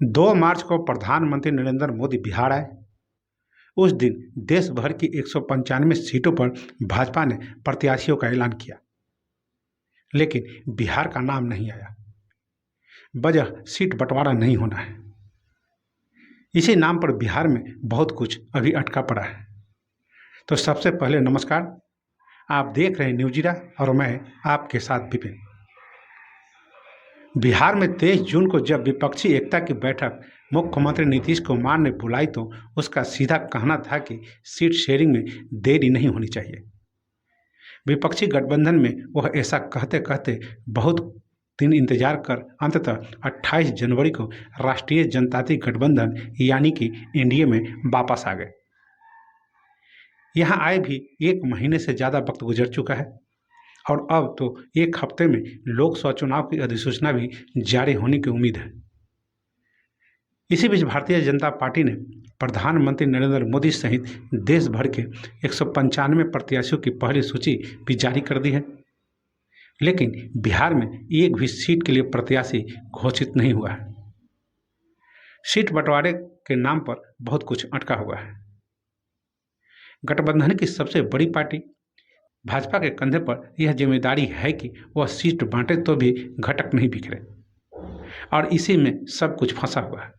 2 मार्च को प्रधानमंत्री नरेंद्र मोदी बिहार आए। उस दिन देश भर की 195 सीटों पर भाजपा ने प्रत्याशियों का ऐलान किया, लेकिन बिहार का नाम नहीं आया। वजह सीट बंटवारा नहीं होना है। इसी नाम पर बिहार में बहुत कुछ अभी अटका पड़ा है। तो सबसे पहले नमस्कार, आप देख रहे हैं न्यूज़ीरा और मैं आपके साथ विपिन। बिहार में 23 जून को जब विपक्षी एकता की बैठक मुख्यमंत्री नीतीश कुमार ने बुलाई तो उसका सीधा कहना था कि सीट शेयरिंग में देरी नहीं होनी चाहिए। विपक्षी गठबंधन में वह ऐसा कहते कहते बहुत दिन इंतजार कर अंततः 28 जनवरी को राष्ट्रीय जनतांत्रिक गठबंधन यानी कि एनडीए में वापस आ गए। यहाँ आए भी 1 महीने से ज़्यादा वक्त गुजर चुका है और अब तो 1 हफ्ते में लोकसभा चुनाव की अधिसूचना भी जारी होने की उम्मीद है। इसी बीच भारतीय जनता पार्टी ने प्रधानमंत्री नरेंद्र मोदी सहित देश भर के 195 प्रत्याशियों की पहली सूची भी जारी कर दी है, लेकिन बिहार में एक भी सीट के लिए प्रत्याशी घोषित नहीं हुआ है। सीट बंटवारे के नाम पर बहुत कुछ अटका हुआ है। गठबंधन की सबसे बड़ी पार्टी भाजपा के कंधे पर यह जिम्मेदारी है कि वह सीट बांटे तो भी घटक नहीं बिखरे, और इसी में सब कुछ फंसा हुआ है।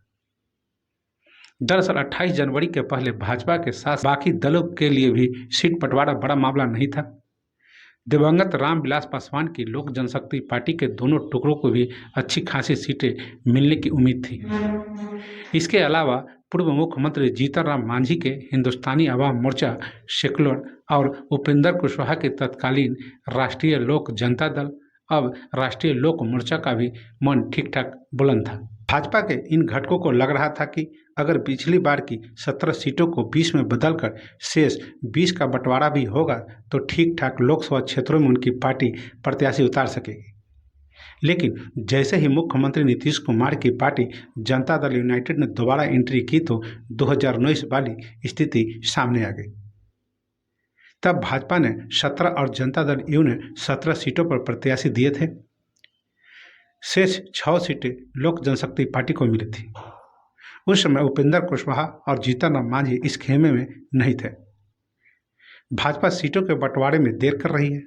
दरअसल 28 जनवरी के पहले भाजपा के साथ बाकी दलों के लिए भी सीट बंटवारा बड़ा मामला नहीं था। दिवंगत रामविलास पासवान की लोक जनशक्ति पार्टी के दोनों टुकड़ों को भी अच्छी खासी सीटें मिलने की उम्मीद थी। इसके अलावा पूर्व मुख्यमंत्री जीतन राम मांझी के हिंदुस्तानी अवाम मोर्चा सेकुलर और उपेंद्र कुशवाहा के तत्कालीन राष्ट्रीय लोक जनता दल अब राष्ट्रीय लोक मोर्चा का भी मन ठीक ठाक बुलंद था। भाजपा के इन घटकों को लग रहा था कि अगर पिछली बार की 17 सीटों को 20 में बदलकर शेष 20 का बंटवारा भी होगा तो ठीक ठाक लोकसभा क्षेत्रों में उनकी पार्टी प्रत्याशी उतार सकेगी। लेकिन जैसे ही मुख्यमंत्री नीतीश कुमार की पार्टी जनता दल यूनाइटेड ने दोबारा एंट्री की तो 2019 वाली स्थिति सामने आ गई। तब भाजपा ने 17 और जनता दल यू ने 17 सीटों पर प्रत्याशी दिए थे। शेष 6 सीटें लोक जनशक्ति पार्टी को मिली थी। उस समय उपेंद्र कुशवाहा और जीतन राम मांझी इस खेमे में नहीं थे। भाजपा सीटों के बंटवारे में देर कर रही है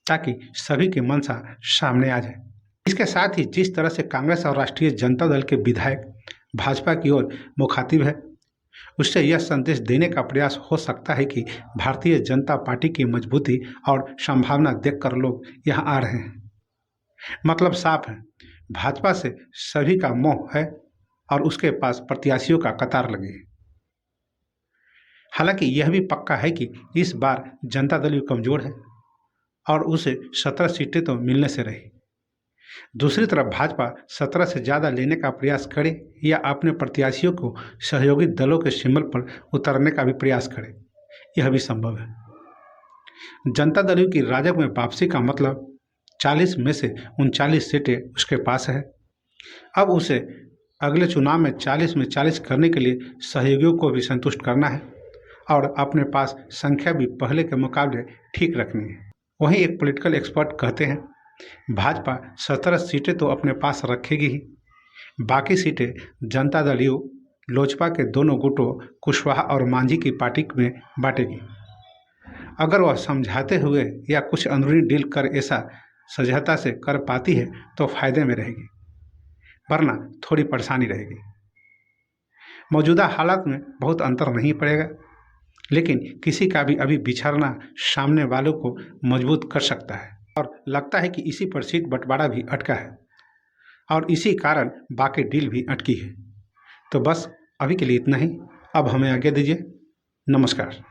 ताकि सभी की मंशा सामने आ जाए। इसके साथ ही जिस तरह से कांग्रेस और राष्ट्रीय जनता दल के विधायक भाजपा की ओर मुखातिब है, उससे यह संदेश देने का प्रयास हो सकता है कि भारतीय जनता पार्टी की मजबूती और संभावना देखकर लोग यहाँ आ रहे हैं। मतलब साफ है, भाजपा से सभी का मोह है और उसके पास प्रत्याशियों का कतार लगी है। हालांकि यह भी पक्का है कि इस बार जनता दल कमजोर है और उसे 17 सीटें तो मिलने से रही। दूसरी तरफ भाजपा 17 से ज़्यादा लेने का प्रयास करे या अपने प्रत्याशियों को सहयोगी दलों के सिंबल पर उतारने का भी प्रयास करे, यह भी संभव है। जनता दल की राजग में वापसी का मतलब 40 में से 39 सीटें उसके पास है। अब उसे अगले चुनाव में 40 में 40 करने के लिए सहयोगियों को भी संतुष्ट करना है और अपने पास संख्या भी पहले के मुकाबले ठीक रखनी है। वहीं एक पॉलिटिकल एक्सपर्ट कहते हैं, भाजपा 17 सीटें तो अपने पास रखेगी ही, बाकी सीटें जनता दल यू लोजपा के दोनों गुटों कुशवाहा और मांझी की पार्टी में बांटेगी। अगर वह समझाते हुए या कुछ अंदरूनी डील कर ऐसा सजगता से कर पाती है तो फायदे में रहेगी, वरना थोड़ी परेशानी रहेगी। मौजूदा हालात में बहुत अंतर नहीं पड़ेगा, लेकिन किसी का भी अभी बिछड़ना सामने वालों को मजबूत कर सकता है और लगता है कि इसी पर सीट बंटवारा भी अटका है और इसी कारण बाकी डील भी अटकी है। तो बस अभी के लिए इतना ही। अब हमें आज्ञा दीजिए। नमस्कार।